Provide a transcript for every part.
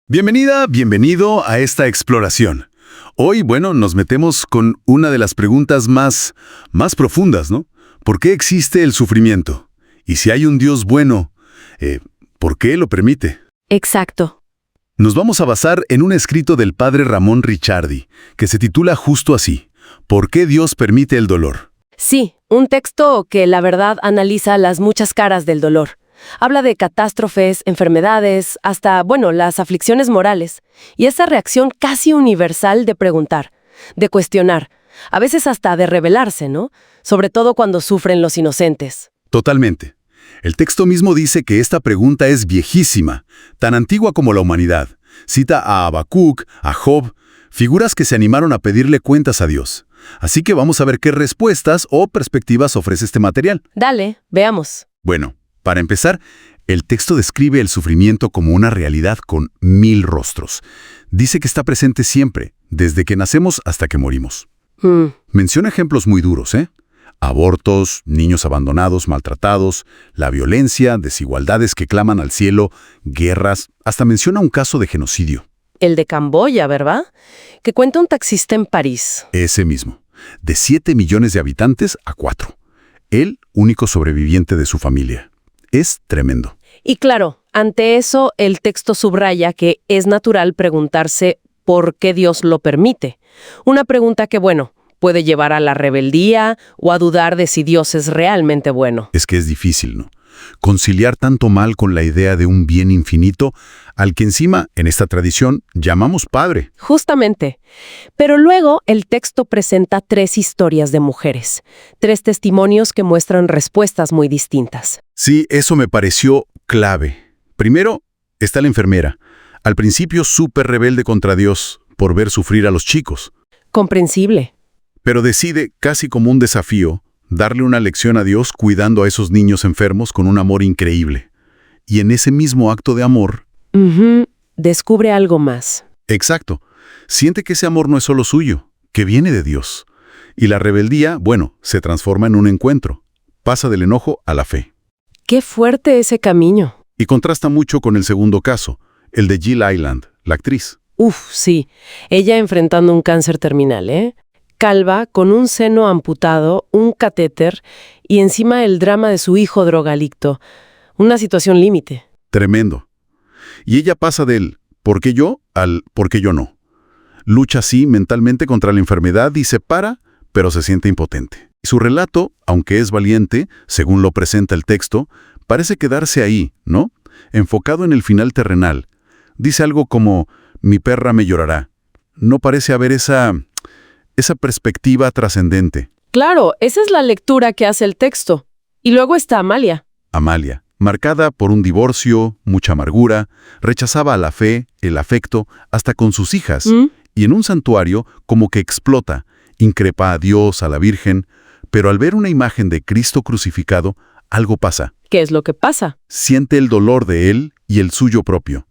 Bienvenida, bienvenido a esta exploración. Hoy, nos metemos con una de las preguntas más profundas, ¿no? ¿Por qué existe el sufrimiento? Y si hay un Dios bueno, ¿por qué lo permite? Exacto. Nos vamos a basar en un escrito del padre Ramón Ricciardi, que se titula justo así: ¿Por qué Dios permite el dolor? Sí, un texto que la verdad analiza las muchas caras del dolor. Habla de catástrofes, enfermedades, hasta, las aflicciones morales. Y esa reacción casi universal de preguntar, de cuestionar, a veces hasta de rebelarse, ¿no? Sobre todo cuando sufren los inocentes. Totalmente. El texto mismo dice que esta pregunta es viejísima, tan antigua como la humanidad. Cita a Habacuc, a Job, figuras que se animaron a pedirle cuentas a Dios. Así que vamos a ver qué respuestas o perspectivas ofrece este material. Dale, veamos. Bueno, para empezar, el texto describe el sufrimiento como una realidad con 1000 rostros. Dice que está presente siempre, desde que nacemos hasta que morimos. Menciona ejemplos muy duros, Abortos, niños abandonados, maltratados, la violencia, desigualdades que claman al cielo, guerras, hasta menciona un caso de genocidio. El de Camboya, ¿verdad? Que cuenta un taxista en París. Ese mismo, de 7 millones de habitantes a 4. Él, único sobreviviente de su familia. Es tremendo. Y claro, ante eso el texto subraya que es natural preguntarse por qué Dios lo permite. Una pregunta que, puede llevar a la rebeldía o a dudar de si Dios es realmente bueno. Es que es difícil, ¿no? Conciliar tanto mal con la idea de un bien infinito, al que encima, en esta tradición, llamamos Padre. Justamente. Pero luego el texto presenta 3 historias de mujeres, 3 testimonios que muestran respuestas muy distintas. Sí, eso me pareció clave. Primero, está la enfermera. Al principio súper rebelde contra Dios por ver sufrir a los chicos. Comprensible. Pero decide, casi como un desafío, darle una lección a Dios cuidando a esos niños enfermos con un amor increíble. Y en ese mismo acto de amor... Descubre algo más. Exacto. Siente que ese amor no es solo suyo, que viene de Dios. Y la rebeldía, se transforma en un encuentro. Pasa del enojo a la fe. ¡Qué fuerte ese camino! Y contrasta mucho con el segundo caso, el de Jill Ireland, la actriz. Sí. Ella enfrentando un cáncer terminal, Calva, con un seno amputado, un catéter y encima el drama de su hijo drogadicto. Una situación límite. Tremendo. Y ella pasa del ¿por qué yo? Al ¿por qué yo no? Lucha así mentalmente contra la enfermedad y se para, pero se siente impotente. Y su relato, aunque es valiente, según lo presenta el texto, parece quedarse ahí, ¿no? Enfocado en el final terrenal. Dice algo como «mi perra me llorará». No parece haber esa perspectiva trascendente. Claro, esa es la lectura que hace el texto. Y luego está Amalia. Amalia, marcada por un divorcio, mucha amargura, rechazaba a la fe, el afecto, hasta con sus hijas. Y en un santuario como que explota, increpa a Dios, a la Virgen, pero al ver una imagen de Cristo crucificado, algo pasa. ¿Qué es lo que pasa? Siente el dolor de él y el suyo propio.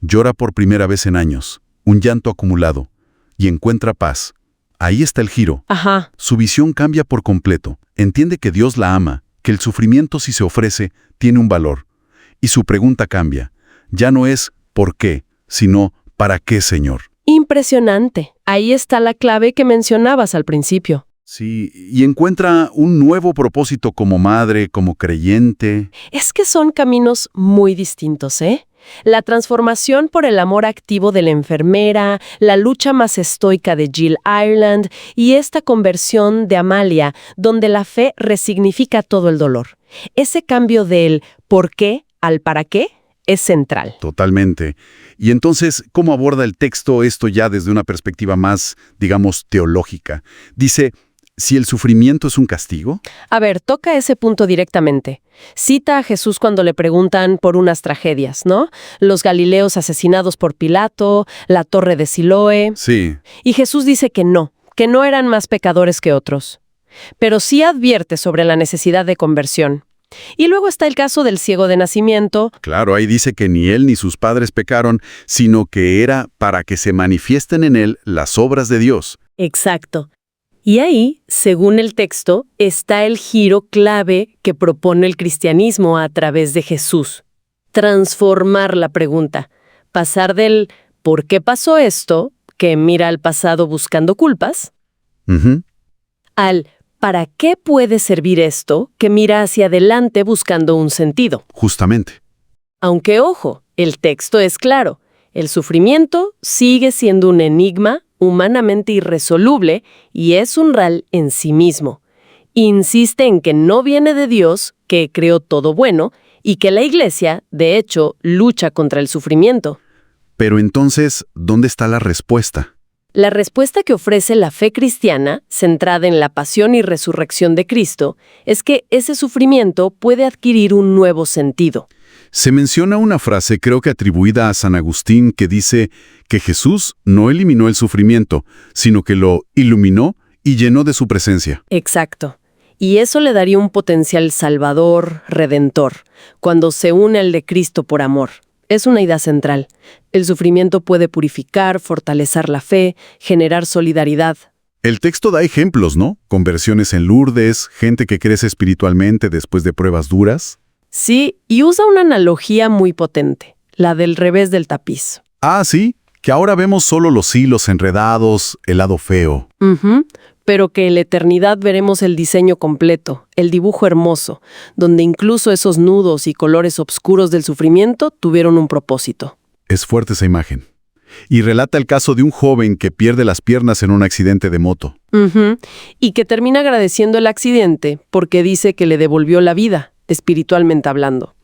Llora por primera vez en años, un llanto acumulado, y encuentra paz. Ahí está el giro. Ajá. Su visión cambia por completo. Entiende que Dios la ama, que el sufrimiento si se ofrece tiene un valor. Y su pregunta cambia. Ya no es ¿por qué?, sino ¿para qué, Señor? Impresionante. Ahí está la clave que mencionabas al principio. Sí, y encuentra un nuevo propósito como madre, como creyente. Es que son caminos muy distintos, La transformación por el amor activo de la enfermera, la lucha más estoica de Jill Ireland y esta conversión de Amalia, donde la fe resignifica todo el dolor. Ese cambio del ¿por qué? Al ¿para qué? Es central. Totalmente. Y entonces, ¿cómo aborda el texto esto ya desde una perspectiva más, digamos, teológica? Dice, ¿si el sufrimiento es un castigo? A ver, toca ese punto directamente. Cita a Jesús cuando le preguntan por unas tragedias, ¿no? Los galileos asesinados por Pilato, la torre de Siloé. Sí. Y Jesús dice que no eran más pecadores que otros. Pero sí advierte sobre la necesidad de conversión. Y luego está el caso del ciego de nacimiento. Claro, ahí dice que ni él ni sus padres pecaron, sino que era para que se manifiesten en él las obras de Dios. Exacto. Y ahí, según el texto, está el giro clave que propone el cristianismo a través de Jesús. Transformar la pregunta. Pasar del ¿por qué pasó esto?, que mira al pasado buscando culpas, Ujú. al ¿para qué puede servir esto?, que mira hacia adelante buscando un sentido. Justamente. Aunque, ojo, el texto es claro. El sufrimiento sigue siendo un enigma humanamente irresoluble y es un RAL en sí mismo. Insiste en que no viene de Dios, que creó todo bueno, y que la Iglesia, de hecho, lucha contra el sufrimiento. Pero entonces, ¿dónde está la respuesta? La respuesta que ofrece la fe cristiana, centrada en la pasión y resurrección de Cristo, es que ese sufrimiento puede adquirir un nuevo sentido. Se menciona una frase, creo que atribuida a San Agustín, que dice que Jesús no eliminó el sufrimiento, sino que lo iluminó y llenó de su presencia. Exacto. Y eso le daría un potencial salvador, redentor, cuando se une al de Cristo por amor. Es una idea central. El sufrimiento puede purificar, fortalecer la fe, generar solidaridad. El texto da ejemplos, ¿no? Conversiones en Lourdes, gente que crece espiritualmente después de pruebas duras. Sí, y usa una analogía muy potente, la del revés del tapiz. Ah, sí, que ahora vemos solo los hilos enredados, el lado feo. Ujú, pero que en la eternidad veremos el diseño completo, el dibujo hermoso, donde incluso esos nudos y colores oscuros del sufrimiento tuvieron un propósito. Es fuerte esa imagen. Y relata el caso de un joven que pierde las piernas en un accidente de moto. Ujú, y que termina agradeciendo el accidente porque dice que le devolvió la vida, espiritualmente hablando.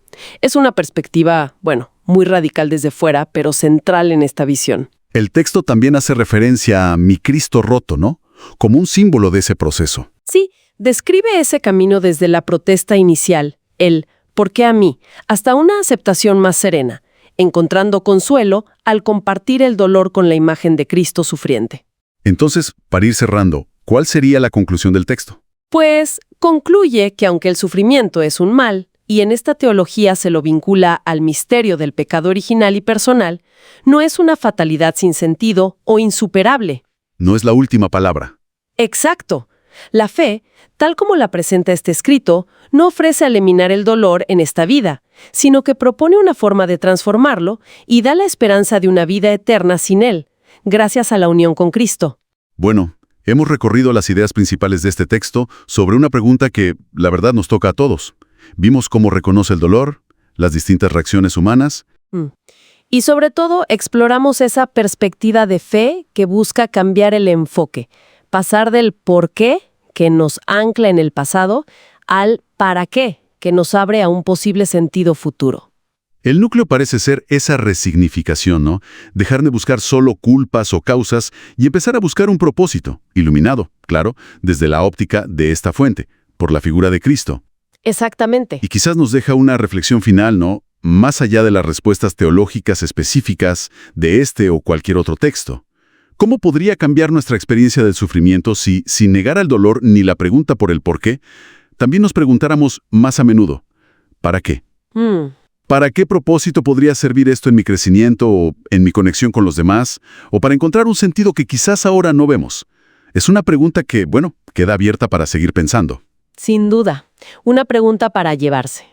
Es una perspectiva, bueno, muy radical desde fuera, pero central en esta visión. El texto también hace referencia a mi Cristo roto, ¿no? Como un símbolo de ese proceso. Sí, describe ese camino desde la protesta inicial, el ¿por qué a mí?, hasta una aceptación más serena, encontrando consuelo al compartir el dolor con la imagen de Cristo sufriente. Entonces, para ir cerrando, ¿cuál sería la conclusión del texto? Pues concluye que aunque el sufrimiento es un mal, y en esta teología se lo vincula al misterio del pecado original y personal, no es una fatalidad sin sentido o insuperable. No es la última palabra. Exacto. La fe, tal como la presenta este escrito, no ofrece eliminar el dolor en esta vida, sino que propone una forma de transformarlo y da la esperanza de una vida eterna sin él, gracias a la unión con Cristo. Bueno, hemos recorrido las ideas principales de este texto sobre una pregunta que, la verdad, nos toca a todos. Vimos cómo reconoce el dolor, las distintas reacciones humanas. Y sobre todo, exploramos esa perspectiva de fe que busca cambiar el enfoque, pasar del por qué, que nos ancla en el pasado, al para qué, que nos abre a un posible sentido futuro. El núcleo parece ser esa resignificación, ¿no? Dejar de buscar solo culpas o causas y empezar a buscar un propósito, iluminado, claro, desde la óptica de esta fuente, por la figura de Cristo. Exactamente. Y quizás nos deja una reflexión final, ¿no? Más allá de las respuestas teológicas específicas de este o cualquier otro texto. ¿Cómo podría cambiar nuestra experiencia del sufrimiento si, sin negar al dolor ni la pregunta por el por qué, también nos preguntáramos más a menudo, ¿para qué? ¿Para qué propósito podría servir esto en mi crecimiento o en mi conexión con los demás? ¿O para encontrar un sentido que quizás ahora no vemos? Es una pregunta que, bueno, queda abierta para seguir pensando. Sin duda, una pregunta para llevarse.